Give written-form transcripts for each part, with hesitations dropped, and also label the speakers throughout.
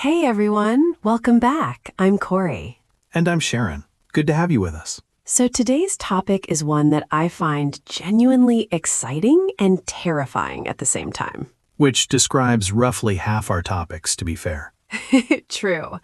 Speaker 1: Hey everyone, welcome back. I'm Corey.
Speaker 2: And I'm Charon. Good to have you with us.
Speaker 1: So today's topic is one that I find genuinely exciting and terrifying at the same time.
Speaker 2: Which describes roughly half our topics, to be fair.
Speaker 1: True.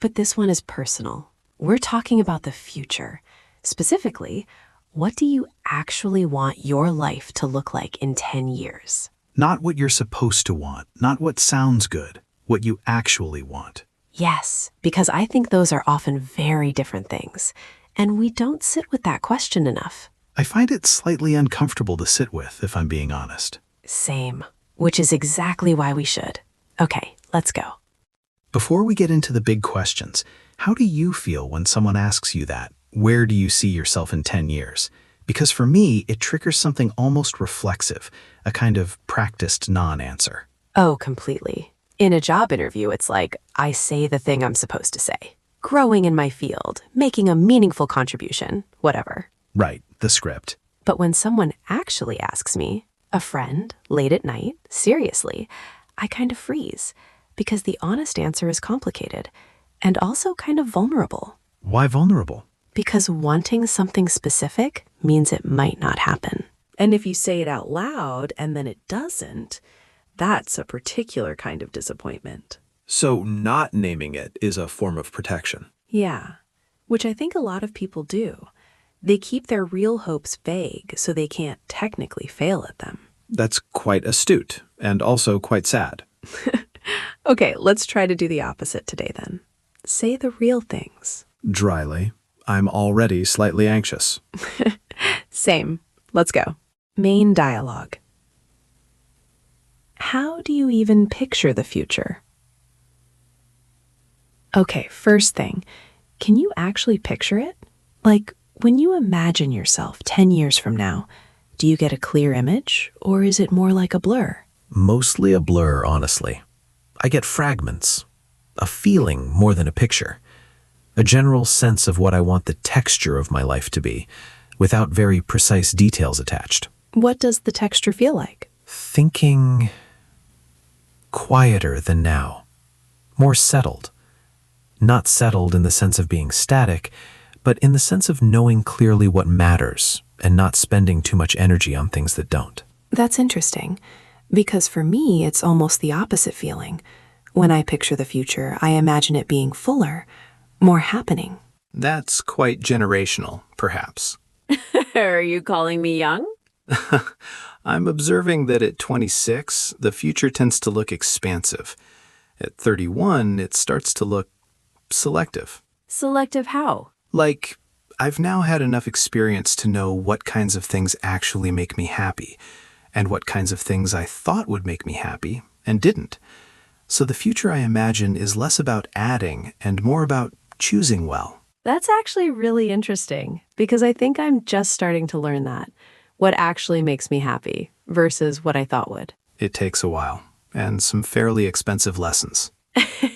Speaker 1: But this one is personal. We're talking about the future. Specifically, what do you actually want your life to look like in 10 years?
Speaker 2: Not what you're supposed to want, not what sounds good, what you actually want.
Speaker 1: Yes, because I think those are often very different things, and we don't sit with that question enough.
Speaker 2: I find it slightly uncomfortable to sit with, if I'm being honest.
Speaker 1: Same, which is exactly why we should. Okay, let's go.
Speaker 2: Before we get into the big questions, how do you feel when someone asks you that? Where do you see yourself in 10 years? Because for me, it triggers something almost reflexive, a kind of practiced non-answer.
Speaker 1: Oh, completely. In a job interview, it's like, I say the thing I'm supposed to say. Growing in my field, making a meaningful contribution, whatever.
Speaker 2: Right, the script.
Speaker 1: But when someone actually asks me, a friend, late at night, seriously, I kind of freeze, because the honest answer is complicated, and also kind of vulnerable.
Speaker 2: Why vulnerable?
Speaker 1: Because wanting something specific means it might not happen. And if you say it out loud and then it doesn't, that's a particular kind of disappointment.
Speaker 3: So not naming it is a form of protection.
Speaker 1: Yeah, which I think a lot of people do. They keep their real hopes vague so they can't technically fail at them.
Speaker 3: That's quite astute and also quite sad.
Speaker 1: Okay, let's try to do the opposite today then. Say the real things.
Speaker 3: Dryly, I'm already slightly anxious.
Speaker 1: Same. Let's go. Main dialogue. How do you even picture the future? Okay, first thing, can you actually picture it? Like, when you imagine yourself 10 years from now, do you get a clear image, or is it more like a blur?
Speaker 4: Mostly a blur, honestly. I get fragments, a feeling more than a picture, a general sense of what I want the texture of my life to be, without very precise details attached.
Speaker 1: What does the texture feel like?
Speaker 4: Thinking quieter than now, more settled. Not settled in the sense of being static, but in the sense of knowing clearly what matters and not spending too much energy on things that don't.
Speaker 1: That's interesting, because for me, it's almost the opposite feeling. When I picture the future, I imagine it being fuller, more happening.
Speaker 2: That's quite generational, perhaps.
Speaker 1: Are you calling me young?
Speaker 2: I'm observing that at 26, the future tends to look expansive. At 31, it starts to look selective.
Speaker 1: Selective how?
Speaker 2: Like, I've now had enough experience to know what kinds of things actually make me happy, and what kinds of things I thought would make me happy and didn't. So the future I imagine is less about adding and more about choosing well.
Speaker 1: That's actually really interesting, because I think I'm just starting to learn that. What actually makes me happy versus what I thought would.
Speaker 2: It takes a while, and some fairly expensive lessons.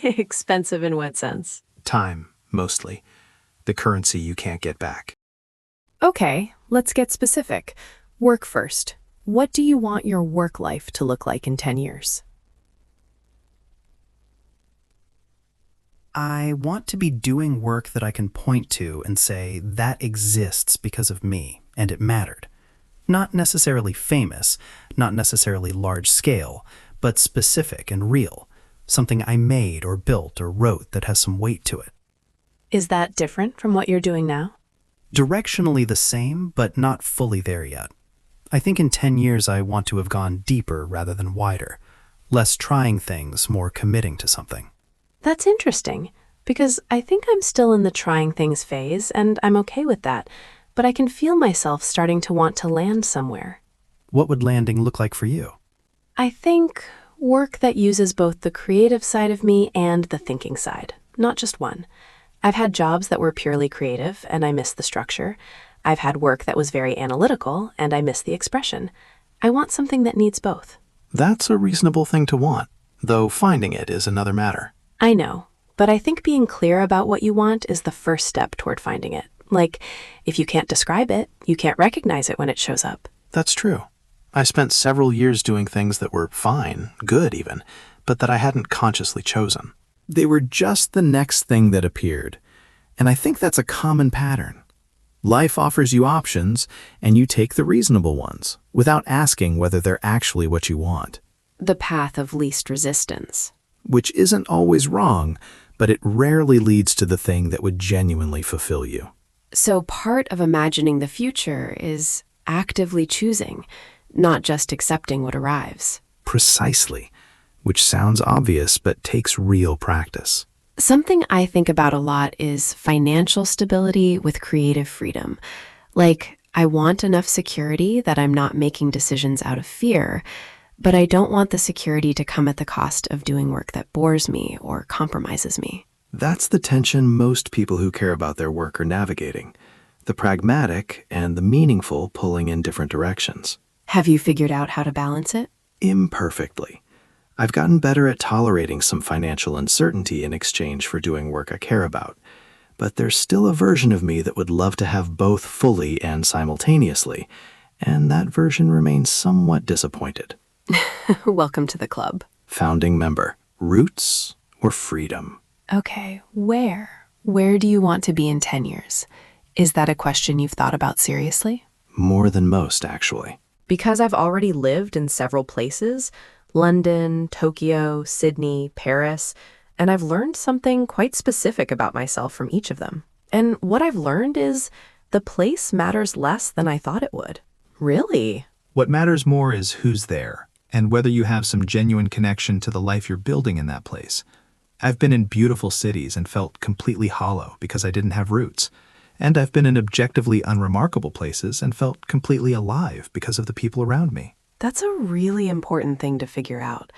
Speaker 1: Expensive in what sense?
Speaker 2: Time, mostly. The currency you can't get back.
Speaker 1: Okay, let's get specific. Work first. What do you want your work life to look like in 10 years?
Speaker 5: I want to be doing work that I can point to and say, that exists because of me, and it mattered. Not necessarily famous, not necessarily large scale, but specific and real. Something I made or built or wrote that has some weight to it.
Speaker 1: Is that different from what you're doing now?
Speaker 5: Directionally the same, but not fully there yet. I think in 10 years I want to have gone deeper rather than wider. Less trying things, more committing to something.
Speaker 1: That's interesting, because I think I'm still in the trying things phase, and I'm okay with that, but I can feel myself starting to want to land somewhere.
Speaker 5: What would landing look like for you?
Speaker 1: I think work that uses both the creative side of me and the thinking side, not just one. I've had jobs that were purely creative, and I miss the structure. I've had work that was very analytical, and I miss the expression. I want something that needs both.
Speaker 2: That's a reasonable thing to want, though finding it is another matter.
Speaker 1: I know, but I think being clear about what you want is the first step toward finding it. Like, if you can't describe it, you can't recognize it when it shows up.
Speaker 2: That's true. I spent several years doing things that were fine, good even, but that I hadn't consciously chosen. They were just the next thing that appeared. And I think that's a common pattern. Life offers you options, and you take the reasonable ones, without asking whether they're actually what you want.
Speaker 1: The path of least resistance.
Speaker 2: Which isn't always wrong, but it rarely leads to the thing that would genuinely fulfill you.
Speaker 1: So part of imagining the future is actively choosing, not just accepting what arrives.
Speaker 2: Precisely, which sounds obvious but takes real practice.
Speaker 1: Something I think about a lot is financial stability with creative freedom. Like, I want enough security that I'm not making decisions out of fear, but I don't want the security to come at the cost of doing work that bores me or compromises me.
Speaker 3: That's the tension most people who care about their work are navigating. The pragmatic and the meaningful pulling in different directions.
Speaker 1: Have you figured out how to balance it?
Speaker 3: Imperfectly. I've gotten better at tolerating some financial uncertainty in exchange for doing work I care about. But there's still a version of me that would love to have both fully and simultaneously, and that version remains somewhat disappointed.
Speaker 1: Welcome to the club.
Speaker 3: Founding member. Roots or freedom?
Speaker 1: Okay, where? Where do you want to be in 10 years? Is that a question you've thought about seriously?
Speaker 3: More than most, actually.
Speaker 1: Because I've already lived in several places, London, Tokyo, Sydney, Paris, and I've learned something quite specific about myself from each of them. And what I've learned is the place matters less than I thought it would. Really?
Speaker 2: What matters more is who's there, and whether you have some genuine connection to the life you're building in that place. I've been in beautiful cities and felt completely hollow because I didn't have roots. And I've been in objectively unremarkable places and felt completely alive because of the people around me.
Speaker 1: That's a really important thing to figure out.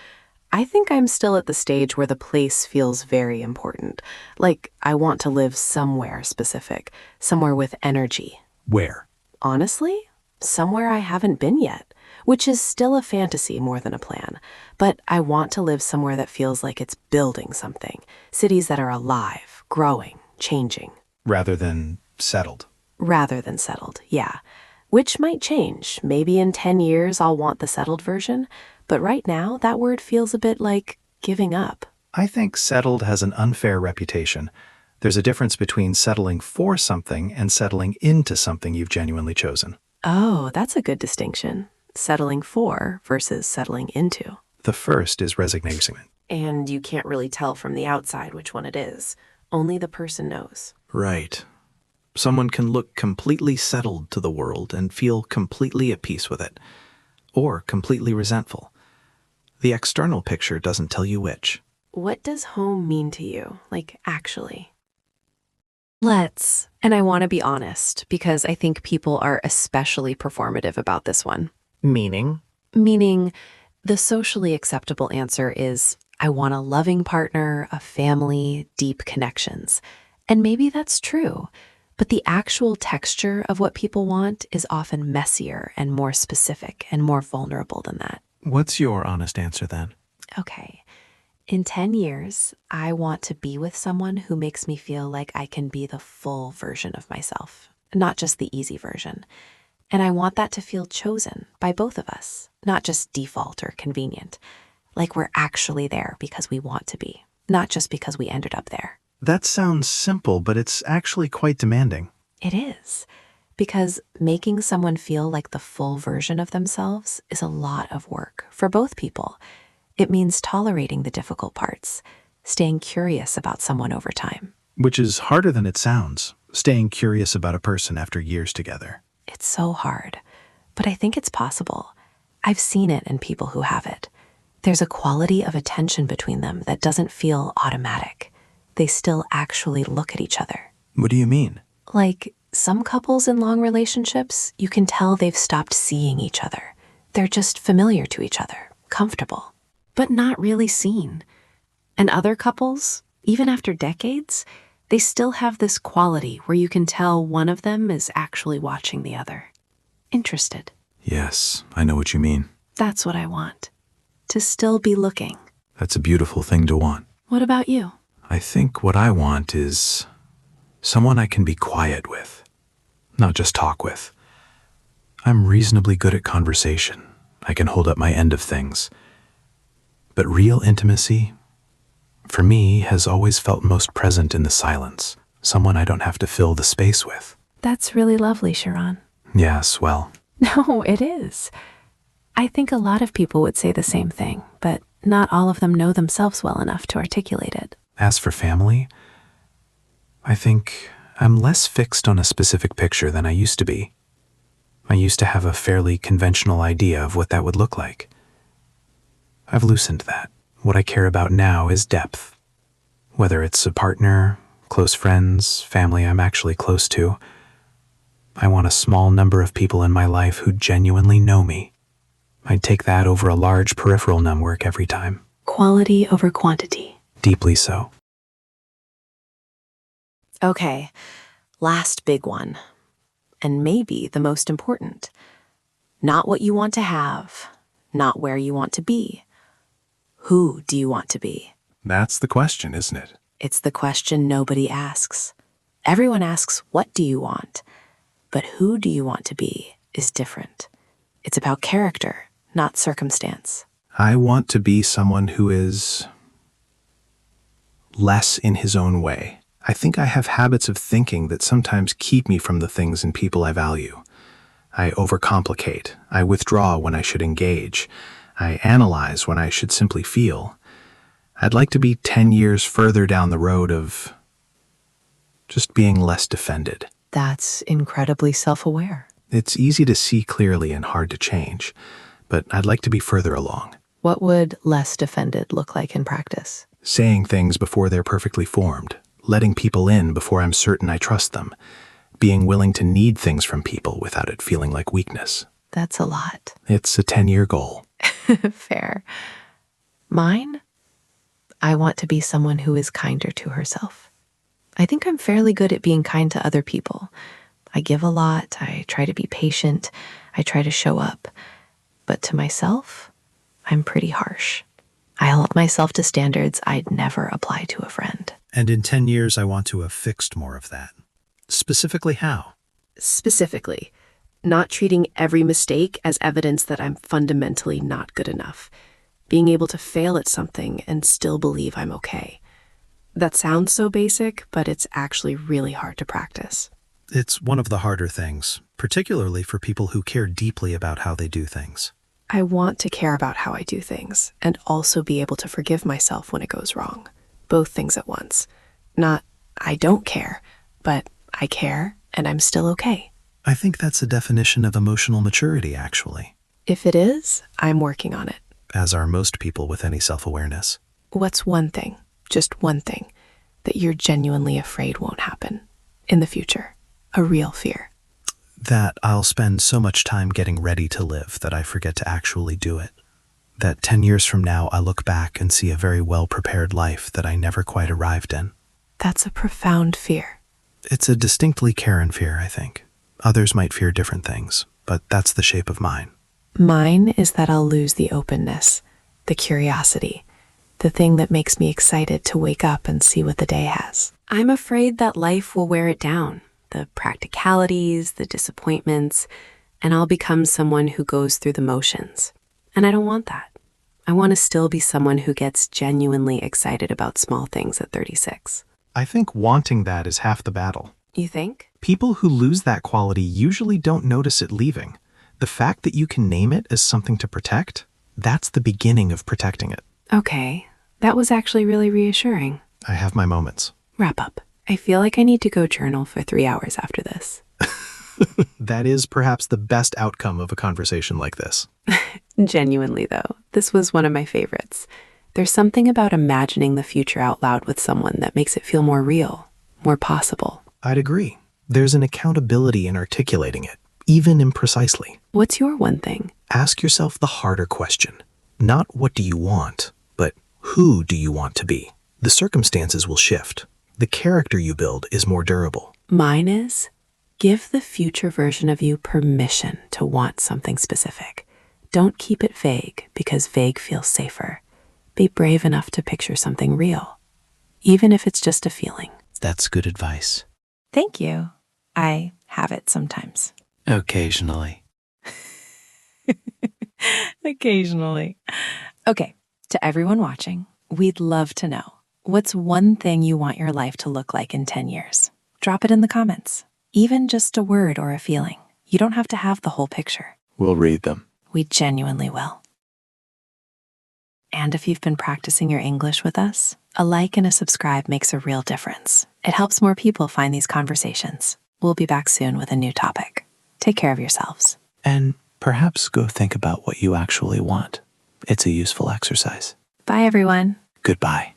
Speaker 1: I think I'm still at the stage where the place feels very important. Like, I want to live somewhere specific, somewhere with energy.
Speaker 2: Where?
Speaker 1: Honestly, somewhere I haven't been yet, which is still a fantasy more than a plan. But I want to live somewhere that feels like it's building something. Cities that are alive, growing, changing.
Speaker 2: Rather than settled.
Speaker 1: Rather than settled, yeah. Which might change. Maybe in 10 years I'll want the settled version, but right now that word feels a bit like giving up.
Speaker 2: I think settled has an unfair reputation. There's a difference between settling for something and settling into something you've genuinely chosen.
Speaker 1: Oh, that's a good distinction. Settling for versus settling into.
Speaker 2: The first is resignation.
Speaker 1: And you can't really tell from the outside which one it is. Only the person knows.
Speaker 3: Right. Someone can look completely settled to the world and feel completely at peace with it, or completely resentful. The external picture doesn't tell you which.
Speaker 1: What does home mean to you, like actually? And I want to be honest, because I think people are especially performative about this one.
Speaker 4: Meaning?
Speaker 1: Meaning, the socially acceptable answer is, I want a loving partner, a family, deep connections. And maybe that's true. But the actual texture of what people want is often messier and more specific and more vulnerable than that.
Speaker 3: What's your honest answer then?
Speaker 1: Okay, in 10 years, I want to be with someone who makes me feel like I can be the full version of myself, not just the easy version. And I want that to feel chosen by both of us, not just default or convenient. Like we're actually there because we want to be, not just because we ended up there.
Speaker 2: That sounds simple, but it's actually quite demanding.
Speaker 1: It is, because making someone feel like the full version of themselves is a lot of work for both people. It means tolerating the difficult parts, staying curious about someone over time.
Speaker 2: Which is harder than it sounds, staying curious about a person after years together.
Speaker 1: It's so hard, but I think it's possible. I've seen it in people who have it. There's a quality of attention between them that doesn't feel automatic. They still actually look at each other.
Speaker 3: What do you mean?
Speaker 1: Like, some couples in long relationships, you can tell they've stopped seeing each other. They're just familiar to each other, comfortable, but not really seen. And other couples, even after decades, they still have this quality where you can tell one of them is actually watching the other. Interested.
Speaker 3: Yes, I know what you mean.
Speaker 1: That's what I want. To still be looking.
Speaker 3: That's a beautiful thing to want.
Speaker 1: What about you?
Speaker 3: I think what I want is someone I can be quiet with, not just talk with. I'm reasonably good at conversation. I can hold up my end of things. But real intimacy,
Speaker 2: for me, has always felt most present in the silence, someone I don't have to fill the space with.
Speaker 1: That's really lovely, Charon.
Speaker 2: Yes, well,
Speaker 1: No, it is. I think a lot of people would say the same thing, but not all of them know themselves well enough to articulate it.
Speaker 2: as for family, I think I'm less fixed on a specific picture than I used to be. I used to have a fairly conventional idea of what that would look like. I've loosened that. What I care about now is depth. Whether it's a partner, close friends, family I'm actually close to, I want a small number of people in my life who genuinely know me. I'd take that over a large peripheral network every time.
Speaker 1: Quality over quantity.
Speaker 2: Deeply so.
Speaker 6: Okay, last big one. And maybe the most important. Not what you want to have, not where you want to be. Who do you want to be?
Speaker 2: That's the question, isn't it?
Speaker 6: It's the question nobody asks. Everyone asks, what do you want? But who do you want to be is different. It's about character, not circumstance.
Speaker 2: I want to be someone who is less in his own way. I think I have habits of thinking that sometimes keep me from the things and people I value. I overcomplicate. I withdraw when I should engage. I analyze when I should simply feel. I'd like to be 10 years further down the road of just being less defended.
Speaker 6: That's incredibly self-aware.
Speaker 2: It's easy to see clearly and hard to change, but I'd like to be further along.
Speaker 6: What would less defended look like in practice?
Speaker 2: Saying things before they're perfectly formed, letting people in before I'm certain I trust them, being willing to need things from people without it feeling like weakness.
Speaker 6: That's a lot.
Speaker 2: It's a 10-year goal.
Speaker 6: Fair. Mine? I want to be someone who is kinder to herself. I think I'm fairly good at being kind to other people. I give a lot, I try to be patient, I try to show up. But to myself, I'm pretty harsh. I hold myself to standards I'd never apply to a friend.
Speaker 5: And in 10 years, I want to have fixed more of that. Specifically how?
Speaker 1: Specifically, not treating every mistake as evidence that I'm fundamentally not good enough. Being able to fail at something and still believe I'm okay. That sounds so basic, but it's actually really hard to practice.
Speaker 5: It's one of the harder things, particularly for people who care deeply about how they do things.
Speaker 1: I want to care about how I do things and also be able to forgive myself when it goes wrong. Both things at once. Not, I don't care, but I care and I'm still okay.
Speaker 5: I think that's a definition of emotional maturity, actually,
Speaker 1: If it is, I'm working on it.
Speaker 5: as are most people with any self-awareness.
Speaker 1: What's one thing, just one thing, that you're genuinely afraid won't happen in the future? A real fear.
Speaker 5: That I'll spend so much time getting ready to live that I forget to actually do it. That 10 years from now, I look back and see a very well-prepared life that I never quite arrived in.
Speaker 1: That's a profound fear.
Speaker 5: It's a distinctly Charon fear, I think. Others might fear different things, but that's the shape of mine.
Speaker 1: Mine is that I'll lose the openness, the curiosity, the thing that makes me excited to wake up and see what the day has. I'm afraid that life will wear it down, the practicalities, the disappointments, and I'll become someone who goes through the motions. And I don't want that. I want to still be someone who gets genuinely excited about small things at 36.
Speaker 2: I think wanting that is half the battle.
Speaker 1: You think?
Speaker 2: People who lose that quality usually don't notice it leaving. The fact that you can name it as something to protect, that's the beginning of protecting it.
Speaker 1: Okay, that was actually really reassuring.
Speaker 2: I have my moments.
Speaker 1: Wrap up. I feel like I need to go journal for 3 hours after this.
Speaker 2: That is perhaps the best outcome of a conversation like this.
Speaker 1: Genuinely, though, this was one of my favorites. There's something about imagining the future out loud with someone that makes it feel more real, more possible.
Speaker 2: I'd agree. There's an accountability in articulating it, even imprecisely.
Speaker 1: What's your one thing?
Speaker 2: Ask yourself the harder question. Not what do you want, but who do you want to be? The circumstances will shift. The character you build is more durable.
Speaker 1: Mine is, give the future version of you permission to want something specific. Don't keep it vague because vague feels safer. Be brave enough to picture something real, even if it's just a feeling.
Speaker 5: That's good advice.
Speaker 6: Thank you. I have it sometimes.
Speaker 5: Occasionally.
Speaker 6: Occasionally. Okay, to everyone watching, we'd love to know,
Speaker 1: What's one thing you want your life to look like in 10 years? Drop it in the comments. Even just a word or a feeling. You don't have to have the whole picture.
Speaker 3: We'll read them.
Speaker 1: We genuinely will. And if you've been practicing your English with us, a like and a subscribe makes a real difference. It helps more people find these conversations. We'll be back soon with a new topic. Take care of yourselves.
Speaker 3: And perhaps go think about what you actually want. It's a useful exercise.
Speaker 1: Bye, everyone.
Speaker 3: Goodbye.